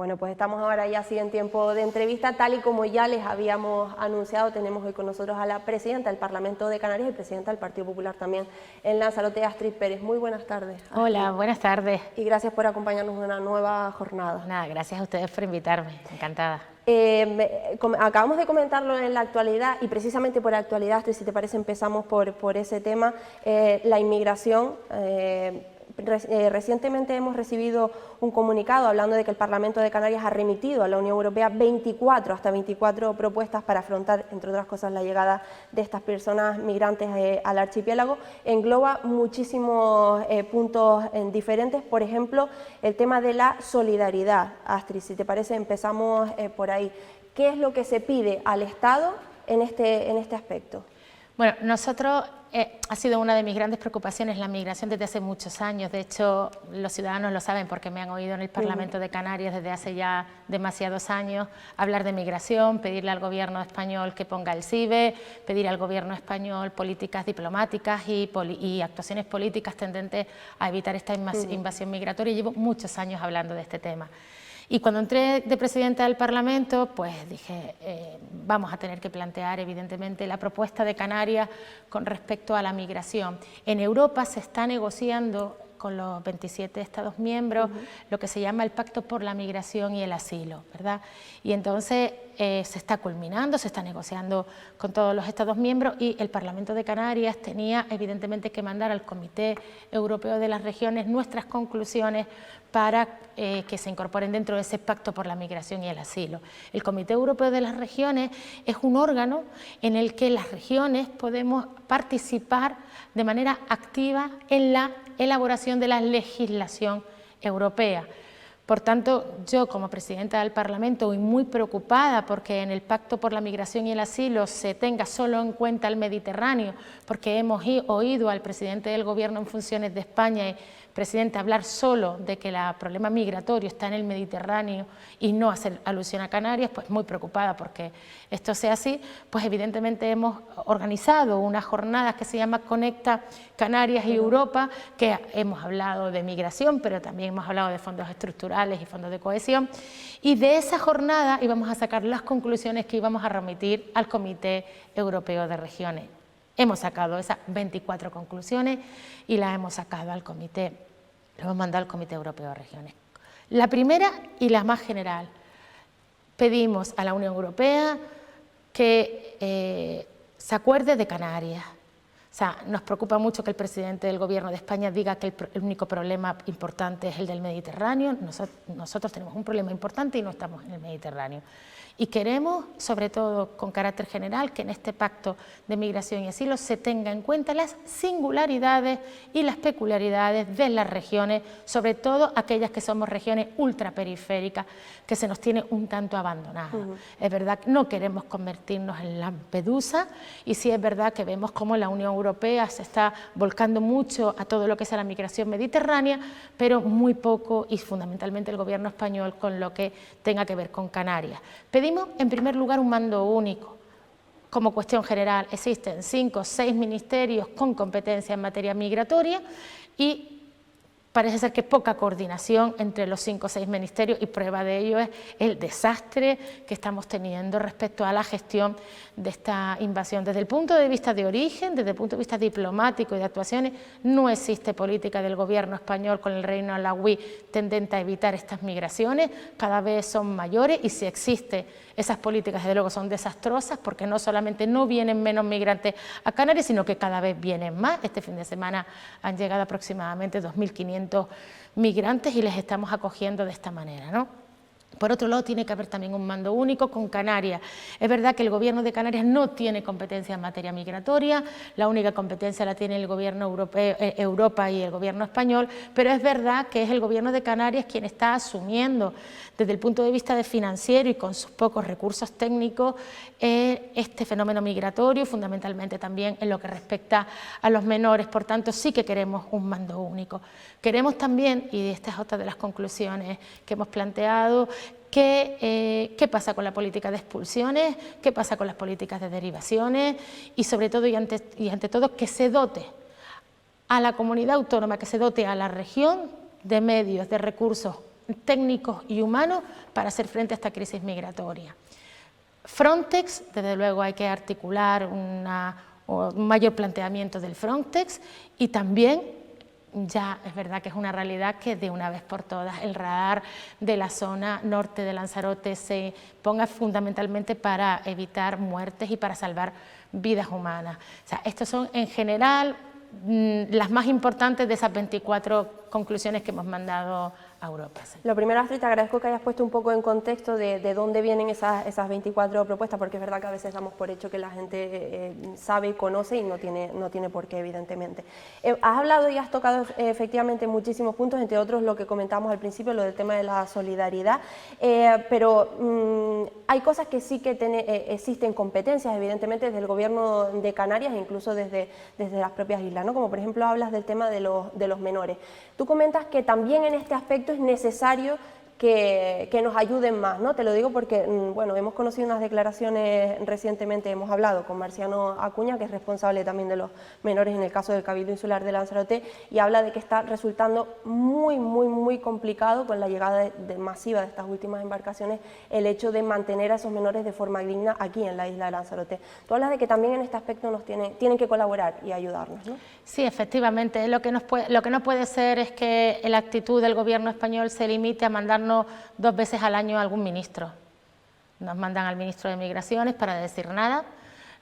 Bueno, pues estamos ahora ya así en tiempo de entrevista, tal y como ya les habíamos anunciado. Tenemos hoy con nosotros a la presidenta del Parlamento de Canarias y presidenta del Partido Popular también en Lanzarote, Astrid Pérez. Muy buenas tardes, Astrid. Hola, buenas tardes. Y gracias por acompañarnos en una nueva jornada. Nada, gracias a ustedes por invitarme, encantada. Acabamos de comentarlo en la actualidad y precisamente por la actualidad, Astrid, si te parece empezamos por ese tema, la inmigración. Recientemente hemos recibido un comunicado hablando de que el Parlamento de Canarias ha remitido a la Unión Europea hasta 24 propuestas para afrontar, entre otras cosas, la llegada de estas personas migrantes al archipiélago. Engloba muchísimos puntos diferentes, por ejemplo, el tema de la solidaridad. Astrid, si te parece, empezamos por ahí. ¿Qué es lo que se pide al Estado en este aspecto? Bueno, nosotros, ha sido una de mis grandes preocupaciones la migración desde hace muchos años. De hecho, los ciudadanos lo saben porque me han oído en el Parlamento de Canarias desde hace ya demasiados años hablar de migración, pedirle al gobierno español que ponga el CIBE, pedir al gobierno español políticas diplomáticas y actuaciones políticas tendentes a evitar esta invasión migratoria. Llevo muchos años hablando de este tema. Y cuando entré de presidenta del Parlamento, pues dije, vamos a tener que plantear evidentemente la propuesta de Canarias con respecto a la migración. En Europa se está negociando con los 27 Estados miembros lo que se llama el Pacto por la Migración y el Asilo, ¿verdad? Y entonces se está culminando, se está negociando con todos los Estados miembros y el Parlamento de Canarias tenía evidentemente que mandar al Comité Europeo de las Regiones nuestras conclusiones para que se incorporen dentro de ese Pacto por la Migración y el Asilo. El Comité Europeo de las Regiones es un órgano en el que las regiones podemos participar de manera activa en la elaboración de la legislación europea. Por tanto, yo como presidenta del Parlamento y muy preocupada porque en el Pacto por la Migración y el Asilo se tenga solo en cuenta el Mediterráneo, porque hemos oído al presidente del Gobierno en funciones de España y presidente hablar solo de que el problema migratorio está en el Mediterráneo y no hacer alusión a Canarias, pues muy preocupada porque esto sea así, pues evidentemente hemos organizado unas jornadas que se llama Conecta Canarias y Europa, que hemos hablado de migración, pero también hemos hablado de fondos estructurales y fondos de cohesión, y de esa jornada íbamos a sacar las conclusiones que íbamos a remitir al Comité Europeo de Regiones. Hemos sacado esas 24 conclusiones y las hemos sacado al Comité, lo hemos mandado al Comité Europeo de Regiones. La primera y la más general, pedimos a la Unión Europea que se acuerde de Canarias. O sea, nos preocupa mucho que el presidente del Gobierno de España diga que el único problema importante es el del Mediterráneo. Nosotros tenemos un problema importante y no estamos en el Mediterráneo. Y queremos, sobre todo con carácter general, que en este pacto de migración y asilo se tenga en cuenta las singularidades y las peculiaridades de las regiones, sobre todo aquellas que somos regiones ultraperiféricas, que se nos tiene un tanto abandonadas. Es verdad que no queremos convertirnos en Lampedusa y sí es verdad que vemos cómo la Unión Europea se está volcando mucho a todo lo que es la migración mediterránea, pero muy poco y fundamentalmente el Gobierno español con lo que tenga que ver con Canarias. Pedimos, en primer lugar, un mando único. Como cuestión general, existen 5 o 6 ministerios con competencia en materia migratoria y parece ser que poca coordinación entre los 5 o 6 ministerios y prueba de ello es el desastre que estamos teniendo respecto a la gestión de esta invasión. Desde el punto de vista de origen, desde el punto de vista diplomático y de actuaciones, no existe política del Gobierno español con el Reino alauí tendente a evitar estas migraciones, cada vez son mayores y si existe, esas políticas desde luego son desastrosas porque no solamente no vienen menos migrantes a Canarias, sino que cada vez vienen más. Este fin de semana han llegado aproximadamente 2.500 migrantes y les estamos acogiendo de esta manera, ¿no? Por otro lado, tiene que haber también un mando único con Canarias. Es verdad que el Gobierno de Canarias no tiene competencia en materia migratoria, la única competencia la tiene el Gobierno europeo, Europa y el Gobierno español, pero es verdad que es el Gobierno de Canarias quien está asumiendo desde el punto de vista de financiero y con sus pocos recursos técnicos este fenómeno migratorio, fundamentalmente también en lo que respecta a los menores. Por tanto, sí que queremos un mando único. Queremos también, y esta es otra de las conclusiones que hemos planteado, qué pasa con la política de expulsiones, qué pasa con las políticas de derivaciones y sobre todo y ante todo que se dote a la comunidad autónoma, que se dote a la región de medios, de recursos técnicos y humanos para hacer frente a esta crisis migratoria. Frontex, desde luego hay que articular un mayor planteamiento del Frontex, y también ya es verdad que es una realidad que de una vez por todas el radar de la zona norte de Lanzarote se ponga fundamentalmente para evitar muertes y para salvar vidas humanas. O sea, estos son en general las más importantes de esas 24 conclusiones que hemos mandado a Europa. Sí. Lo primero, Astrid, te agradezco que hayas puesto un poco en contexto de dónde vienen esas 24 propuestas, porque es verdad que a veces damos por hecho que la gente sabe y conoce, y no tiene por qué, evidentemente. Has hablado y has tocado efectivamente muchísimos puntos, entre otros lo que comentamos al principio, lo del tema de la solidaridad, pero hay cosas que sí que existen competencias, evidentemente, desde el Gobierno de Canarias e incluso desde las propias islas, ¿no? Como por ejemplo hablas del tema de los menores. Tú comentas que también en este aspecto es necesario que nos ayuden más, ¿no? Te lo digo porque, bueno, hemos conocido unas declaraciones recientemente, hemos hablado con Marciano Acuña, que es responsable también de los menores en el caso del Cabildo Insular de Lanzarote, y habla de que está resultando muy complicado con la llegada masiva de estas últimas embarcaciones, el hecho de mantener a esos menores de forma digna aquí en la isla de Lanzarote. Tú hablas de que también en este aspecto tienen que colaborar y ayudarnos, ¿no? Sí, efectivamente, lo que no puede ser es que la actitud del Gobierno español se limite a mandarnos 2 veces al año a algún ministro. Nos mandan al ministro de Migraciones para decir nada,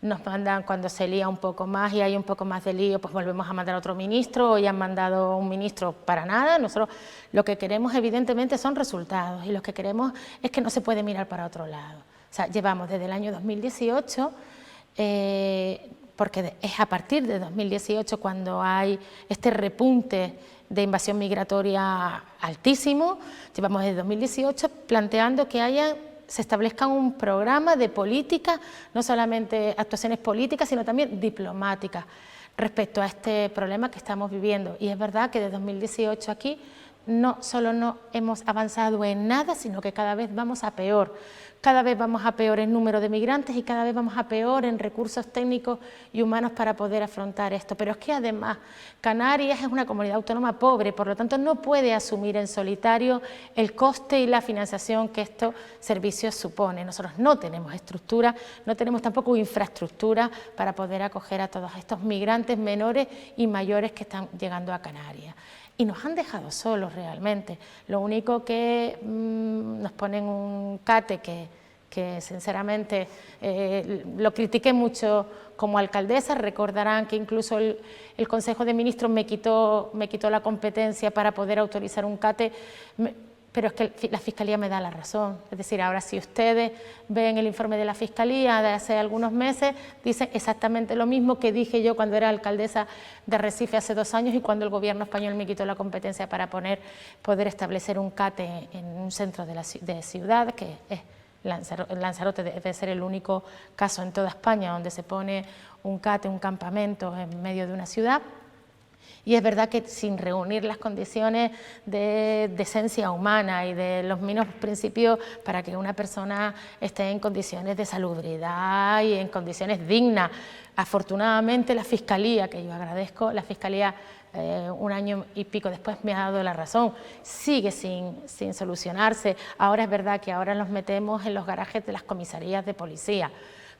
nos mandan cuando se lía un poco más y hay un poco más de lío, pues volvemos a mandar a otro ministro, hoy han mandado un ministro para nada. Nosotros lo que queremos evidentemente son resultados, y lo que queremos es que no se puede mirar para otro lado. O sea, llevamos desde el año 2018, porque es a partir de 2018 cuando hay este repunte de invasión migratoria altísimo. Llevamos desde 2018 planteando que se establezca un programa de política, no solamente actuaciones políticas, sino también diplomáticas, respecto a este problema que estamos viviendo. Y es verdad que desde 2018 aquí no solo no hemos avanzado en nada, sino que cada vez vamos a peor. Cada vez vamos a peor en número de migrantes y cada vez vamos a peor en recursos técnicos y humanos para poder afrontar esto. Pero es que además Canarias es una comunidad autónoma pobre, por lo tanto no puede asumir en solitario el coste y la financiación que estos servicios suponen. Nosotros no tenemos estructura, no tenemos tampoco infraestructura para poder acoger a todos estos migrantes menores y mayores que están llegando a Canarias. Y nos han dejado solos realmente. Lo único que nos ponen un CATE que sinceramente lo critiqué mucho como alcaldesa. Recordarán que incluso el Consejo de Ministros me quitó la competencia para poder autorizar un CATE, pero es que la Fiscalía me da la razón. Es decir, ahora si ustedes ven el informe de la Fiscalía de hace algunos meses, dicen exactamente lo mismo que dije yo cuando era alcaldesa de Recife hace 2 años y cuando el Gobierno español me quitó la competencia para poder establecer un CATE en un centro de ciudad, que es Lanzarote. Debe ser el único caso en toda España donde se pone un CATE, un campamento en medio de una ciudad. Y es verdad que sin reunir las condiciones de decencia humana y de los mínimos principios para que una persona esté en condiciones de salubridad y en condiciones dignas. Afortunadamente la Fiscalía, que yo agradezco, la Fiscalía 1 año y pico después me ha dado la razón, sigue sin solucionarse. Ahora es verdad que ahora nos metemos en los garajes de las comisarías de policía.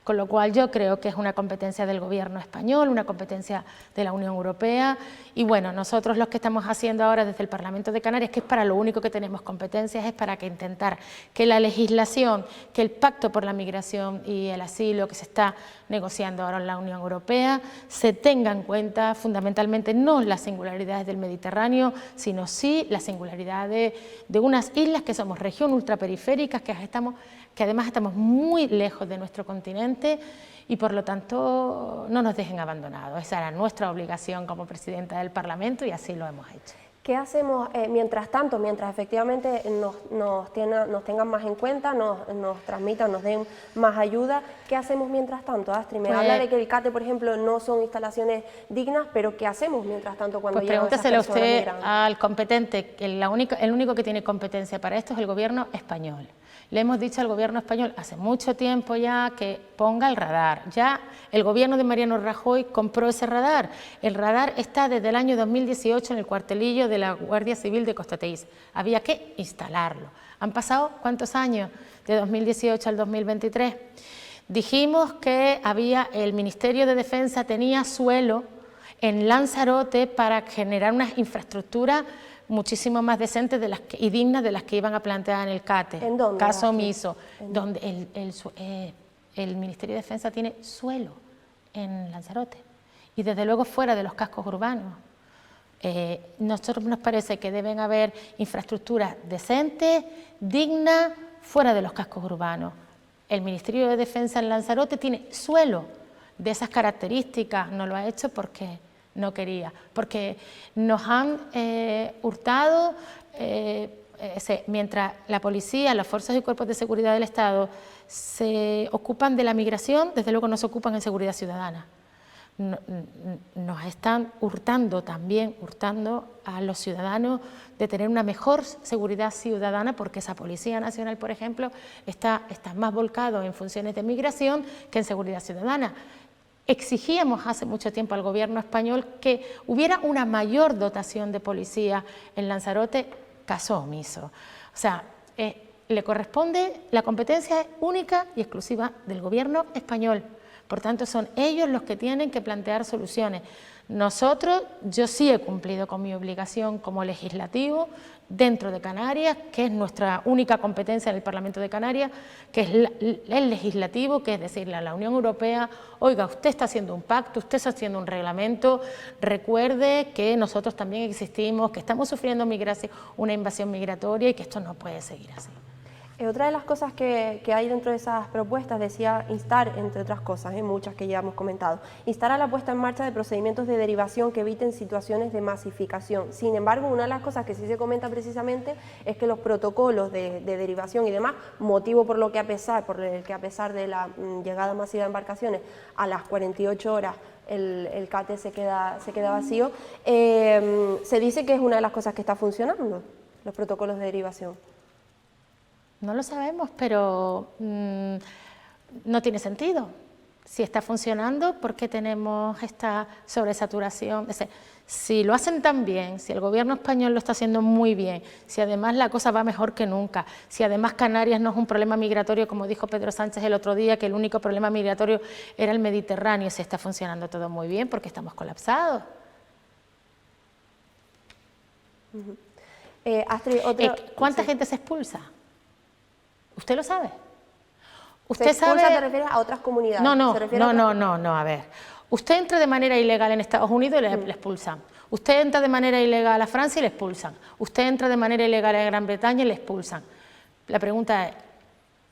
Con lo cual yo creo que es una competencia del Gobierno español, una competencia de la Unión Europea, y bueno, nosotros lo que estamos haciendo ahora desde el Parlamento de Canarias, que es para lo único que tenemos competencias, es para que intentar que la legislación, que el Pacto por la Migración y el Asilo que se está negociando ahora en la Unión Europea, se tenga en cuenta fundamentalmente no las singularidades del Mediterráneo, sino sí las singularidades de unas islas que somos región ultraperiféricas, que además estamos muy lejos de nuestro continente y por lo tanto no nos dejen abandonados. Esa era nuestra obligación como presidenta del Parlamento y así lo hemos hecho. ¿Qué hacemos mientras tanto, mientras efectivamente nos tengan más en cuenta, nos transmitan, nos den más ayuda? ¿Qué hacemos mientras tanto, Astrid? Me habla de que el CATE, por ejemplo, no son instalaciones dignas, pero ¿qué hacemos mientras tanto cuando llegan esas personas migrantes? Pregúnteselo usted al competente, el único que tiene competencia para esto es el Gobierno español. Le hemos dicho al gobierno español hace mucho tiempo ya que ponga el radar. Ya el gobierno de Mariano Rajoy compró ese radar. El radar está desde el año 2018 en el cuartelillo de la Guardia Civil de Costa Teide. Había que instalarlo. ¿Han pasado cuántos años? De 2018 al 2023. Dijimos que el Ministerio de Defensa tenía suelo en Lanzarote para generar unas infraestructuras muchísimo más decentes y dignas de las que iban a plantear en el CATE. ¿En dónde? Caso omiso, donde el Ministerio de Defensa tiene suelo en Lanzarote y desde luego fuera de los cascos urbanos. Nosotros nos parece que deben haber infraestructuras decentes, dignas, fuera de los cascos urbanos. El Ministerio de Defensa en Lanzarote tiene suelo de esas características, no lo ha hecho porque no quería, porque nos han hurtado, mientras la policía, las fuerzas y cuerpos de seguridad del Estado se ocupan de la migración, desde luego no se ocupan en seguridad ciudadana. Nos están hurtando a los ciudadanos de tener una mejor seguridad ciudadana, porque esa Policía Nacional, por ejemplo, está más volcado en funciones de migración que en seguridad ciudadana. Exigíamos hace mucho tiempo al gobierno español que hubiera una mayor dotación de policía en Lanzarote, caso omiso. O sea, le corresponde, la competencia es única y exclusiva del gobierno español. Por tanto, son ellos los que tienen que plantear soluciones. Nosotros, yo sí he cumplido con mi obligación como legislativo dentro de Canarias, que es nuestra única competencia en el Parlamento de Canarias, que es el legislativo, que es decirle a la Unión Europea: oiga, usted está haciendo un pacto, usted está haciendo un reglamento, recuerde que nosotros también existimos, que estamos sufriendo una invasión migratoria y que esto no puede seguir así. Otra de las cosas que hay dentro de esas propuestas decía instar, entre otras cosas, muchas que ya hemos comentado, instar a la puesta en marcha de procedimientos de derivación que eviten situaciones de masificación. Sin embargo, una de las cosas que sí se comenta precisamente es que los protocolos de derivación y demás, motivo por el que a pesar de la llegada masiva de embarcaciones, a las 48 horas el CATE se queda vacío, se dice que es una de las cosas que está funcionando, los protocolos de derivación. No lo sabemos, pero no tiene sentido. Si está funcionando, ¿por qué tenemos esta sobresaturación? Si lo hacen tan bien, si el gobierno español lo está haciendo muy bien, si además la cosa va mejor que nunca, si además Canarias no es un problema migratorio, como dijo Pedro Sánchez el otro día, que el único problema migratorio era el Mediterráneo, si está funcionando todo muy bien, porque estamos colapsados. Astrid, ¿Cuánta gente se expulsa? ¿Usted lo sabe? ¿Usted sabe? ¿Te refieres a otras comunidades? No, a ver. Usted entra de manera ilegal en Estados Unidos y le expulsan. Usted entra de manera ilegal a Francia y le expulsan. Usted entra de manera ilegal a Gran Bretaña y le expulsan. La pregunta es,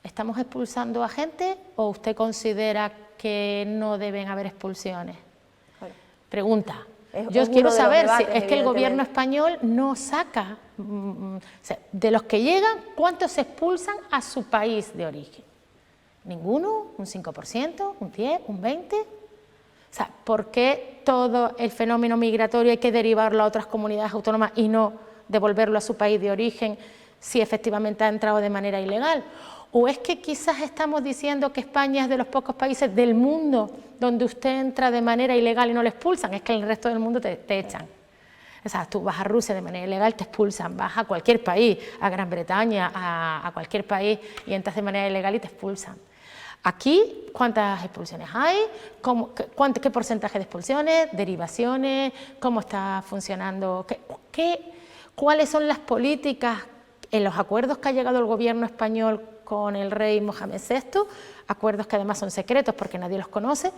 ¿estamos expulsando a gente o usted considera que no deben haber expulsiones? Vale. Pregunta. Yo quiero saber si es que el gobierno español no saca, de los que llegan, ¿cuántos se expulsan a su país de origen? ¿Ninguno? ¿Un 5%? ¿Un 10%? ¿Un 20%? O sea, ¿por qué todo el fenómeno migratorio hay que derivarlo a otras comunidades autónomas y no devolverlo a su país de origen si efectivamente ha entrado de manera ilegal? ¿O es que quizás estamos diciendo que España es de los pocos países del mundo donde usted entra de manera ilegal y no le expulsan? Es que en el resto del mundo te echan. O sea, tú vas a Rusia de manera ilegal, te expulsan, vas a cualquier país, a Gran Bretaña, a cualquier país y entras de manera ilegal y te expulsan. Aquí, ¿cuántas expulsiones hay? ¿Qué porcentaje de expulsiones, derivaciones? ¿Cómo está funcionando? ¿Cuáles son las políticas en los acuerdos que ha llegado el gobierno español con el rey Mohamed VI, acuerdos que además son secretos porque nadie los conoce?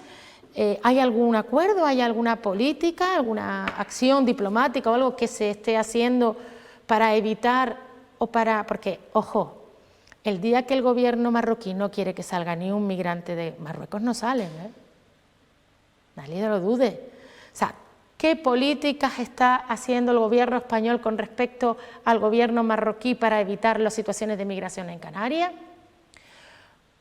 ¿Hay algún acuerdo, hay alguna política, alguna acción diplomática o algo que se esté haciendo para evitar porque, ojo, el día que el gobierno marroquí no quiere que salga ni un migrante de Marruecos, no salen, nadie lo dude. O sea, ¿qué políticas está haciendo el gobierno español con respecto al gobierno marroquí para evitar las situaciones de migración en Canarias?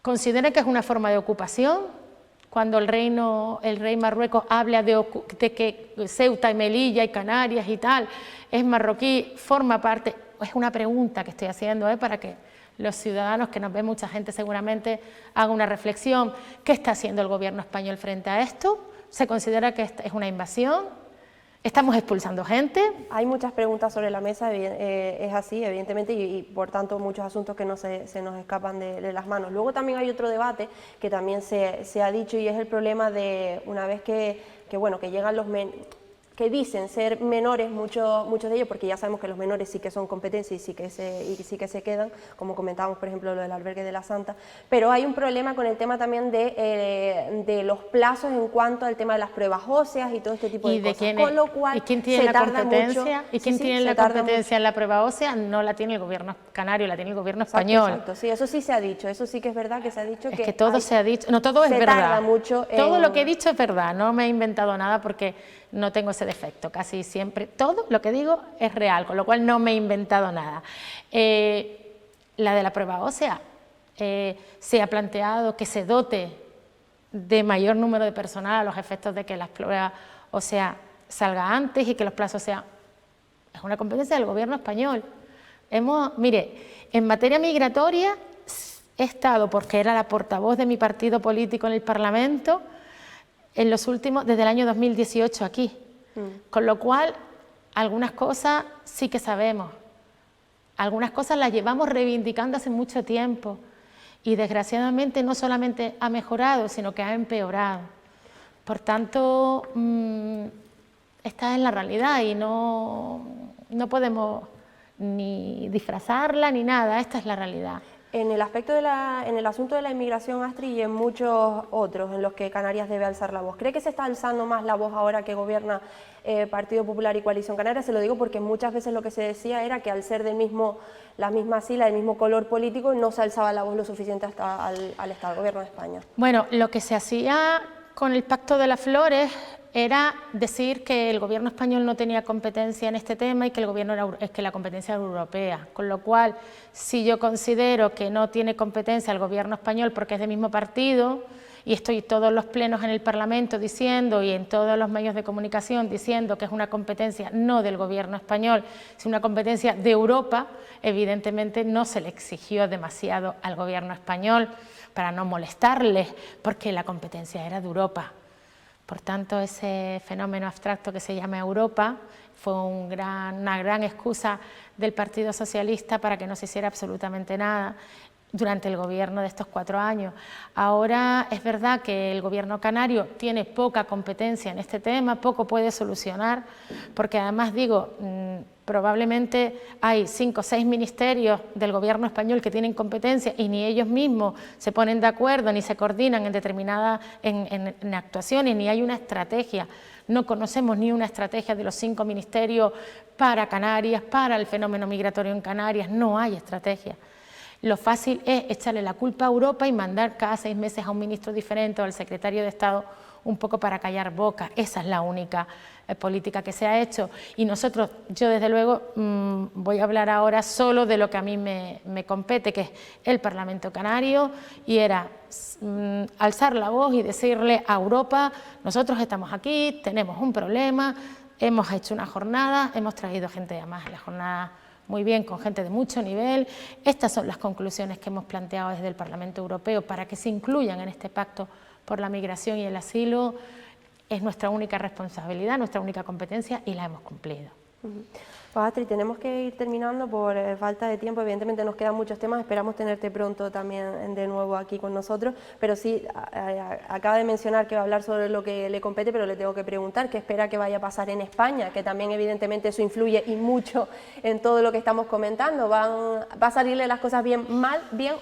¿Considera que es una forma de ocupación? Cuando el rey Marruecos habla de que Ceuta y Melilla y Canarias y tal, es marroquí, forma parte. Es una pregunta que estoy haciendo para que los ciudadanos, que nos ve mucha gente seguramente, haga una reflexión. ¿Qué está haciendo el gobierno español frente a esto? ¿Se considera que es una invasión? ¿Estamos expulsando gente? Hay muchas preguntas sobre la mesa, es así, evidentemente, y por tanto muchos asuntos que no se nos escapan de las manos. Luego también hay otro debate que también se ha dicho, y es el problema de una vez que llegan los que dicen ser menores, muchos de ellos, porque ya sabemos que los menores sí que son competencia y sí que se quedan, como comentábamos, por ejemplo, lo del albergue de la Santa, pero hay un problema con el tema también de los plazos en cuanto al tema de las pruebas óseas y todo este tipo de cosas. Con lo cual, ¿y quién tiene la competencia? ¿Y quién tiene la competencia en la prueba ósea? No la tiene el gobierno canario, la tiene el gobierno español. Exacto, sí, eso sí se ha dicho, eso sí que es verdad que se ha dicho. Es que todo se ha dicho, no, todo es verdad. Todo lo que he dicho es verdad, no me he inventado nada porque no tengo ese defecto, casi siempre, todo lo que digo es real, con lo cual no me he inventado nada. La de la prueba ósea, se ha planteado que se dote de mayor número de personal a los efectos de que la prueba ósea salga antes y que los plazos sean... Es una competencia del gobierno español. Mire, en materia migratoria he estado, porque era la portavoz de mi partido político en el Parlamento, en los últimos, desde el año 2018 aquí, con lo cual algunas cosas sí que sabemos, algunas cosas las llevamos reivindicando hace mucho tiempo y desgraciadamente no solamente ha mejorado, sino que ha empeorado. Por tanto, esta es la realidad y no podemos ni disfrazarla ni nada, esta es la realidad. En el asunto de la inmigración, Astrid, y en muchos otros en los que Canarias debe alzar la voz, ¿cree que se está alzando más la voz ahora que gobierna Partido Popular y Coalición Canaria? Se lo digo porque muchas veces lo que se decía era que al ser la misma sigla, del mismo color político, no se alzaba la voz lo suficiente hasta al Estado, al Gobierno de España. Bueno, lo que se hacía con el Pacto de las Flores era decir que el gobierno español no tenía competencia en este tema y que que la competencia era europea, con lo cual, si yo considero que no tiene competencia el gobierno español porque es del mismo partido, y estoy todos los plenos en el Parlamento diciendo y en todos los medios de comunicación diciendo que es una competencia no del gobierno español, sino una competencia de Europa, evidentemente no se le exigió demasiado al gobierno español para no molestarles, porque la competencia era de Europa. Por tanto, ese fenómeno abstracto que se llama Europa fue una gran excusa del Partido Socialista para que no se hiciera absolutamente nada durante el gobierno de estos 4 años. Ahora es verdad que el gobierno canario tiene poca competencia en este tema, poco puede solucionar, porque además digo, probablemente hay 5 o 6 ministerios del gobierno español que tienen competencia y ni ellos mismos se ponen de acuerdo ni se coordinan en determinadas en actuaciones, ni hay una estrategia. No conocemos ni una estrategia de los 5 ministerios para Canarias, para el fenómeno migratorio en Canarias, no hay estrategia. Lo fácil es echarle la culpa a Europa y mandar cada 6 meses a un ministro diferente o al secretario de Estado un poco para callar boca. Esa es la única política que se ha hecho. Y nosotros, yo desde luego, voy a hablar ahora solo de lo que a mí me compete, que es el Parlamento Canario, y era alzar la voz y decirle a Europa, nosotros estamos aquí, tenemos un problema, hemos hecho una jornada, hemos traído gente además a la jornada muy bien, con gente de mucho nivel. Estas son las conclusiones que hemos planteado desde el Parlamento Europeo para que se incluyan en este pacto por la migración y el asilo. Es nuestra única responsabilidad, nuestra única competencia y la hemos cumplido. Pues Astrid, tenemos que ir terminando por falta de tiempo, evidentemente nos quedan muchos temas, esperamos tenerte pronto también de nuevo aquí con nosotros, pero sí, acaba de mencionar que va a hablar sobre lo que le compete, pero le tengo que preguntar qué espera que vaya a pasar en España, que también evidentemente eso influye y mucho en todo lo que estamos comentando. ¿Va a salirle las cosas bien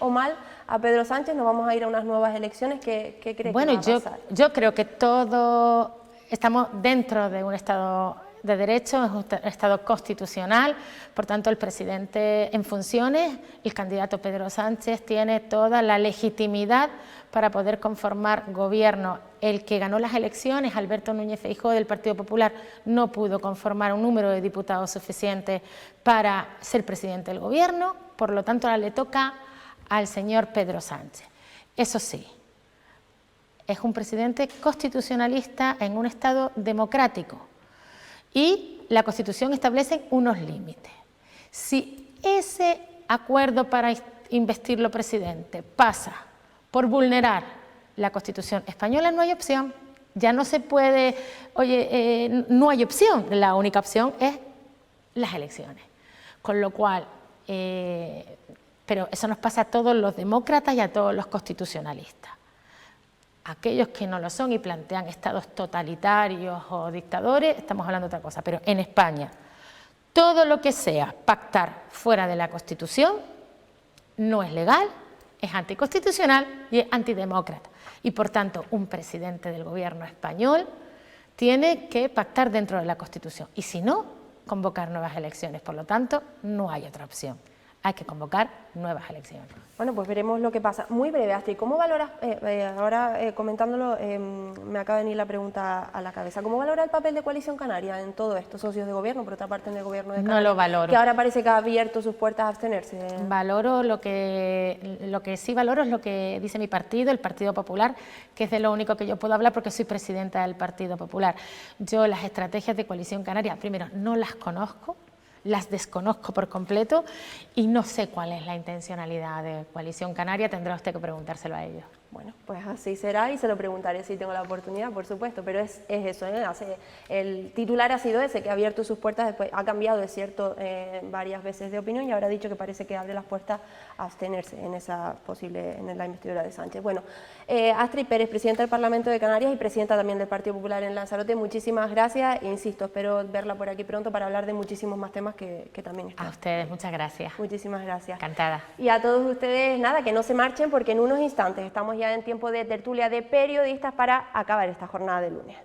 o mal a Pedro Sánchez? ¿Nos vamos a ir a unas nuevas elecciones? ¿Qué cree que va a pasar? Yo creo que todos estamos dentro de un Estado de Derecho, es un Estado constitucional, por tanto el presidente en funciones, el candidato Pedro Sánchez, tiene toda la legitimidad para poder conformar gobierno. El que ganó las elecciones, Alberto Núñez Feijóo del Partido Popular, no pudo conformar un número de diputados suficiente para ser presidente del gobierno, por lo tanto ahora le toca al señor Pedro Sánchez. Eso sí, es un presidente constitucionalista en un Estado democrático y la Constitución establece unos límites. Si ese acuerdo para investirlo presidente pasa por vulnerar la Constitución española, no hay opción. Ya no se puede, no hay opción, la única opción es las elecciones. Con lo cual, pero eso nos pasa a todos los demócratas y a todos los constitucionalistas. Aquellos que no lo son y plantean estados totalitarios o dictadores, estamos hablando de otra cosa, pero en España, todo lo que sea pactar fuera de la Constitución no es legal, es anticonstitucional y es antidemócrata. Y por tanto, un presidente del gobierno español tiene que pactar dentro de la Constitución y si no, convocar nuevas elecciones. Por lo tanto, no hay otra opción. Hay que convocar nuevas elecciones. Bueno, pues veremos lo que pasa. Muy breve, Astrid, ¿cómo valoras, ahora comentándolo, me acaba de venir la pregunta a la cabeza, ¿cómo valora el papel de Coalición Canaria en todo esto? Socios de gobierno, por otra parte en el gobierno de Canarias. No lo valoro. Que ahora parece que ha abierto sus puertas a abstenerse. Valoro lo que sí valoro es lo que dice mi partido, el Partido Popular, que es de lo único que yo puedo hablar porque soy presidenta del Partido Popular. Yo las estrategias de Coalición Canaria, primero, no las conozco, las desconozco por completo y no sé cuál es la intencionalidad de Coalición Canaria, tendrá usted que preguntárselo a ellos. Bueno, pues así será y se lo preguntaré si tengo la oportunidad, por supuesto, pero es eso, el titular ha sido ese, que ha abierto sus puertas, después ha cambiado, es cierto, varias veces de opinión y ahora ha dicho que parece que abre las puertas a abstenerse en la investidura de Sánchez. Bueno, Astrid Pérez, presidenta del Parlamento de Canarias y presidenta también del Partido Popular en Lanzarote, muchísimas gracias e insisto, espero verla por aquí pronto para hablar de muchísimos más temas que también están. A ustedes, muchas gracias. Muchísimas gracias. Encantada. Y a todos ustedes, nada, que no se marchen porque en unos instantes estamos ya en tiempo de tertulia de periodistas para acabar esta jornada de lunes.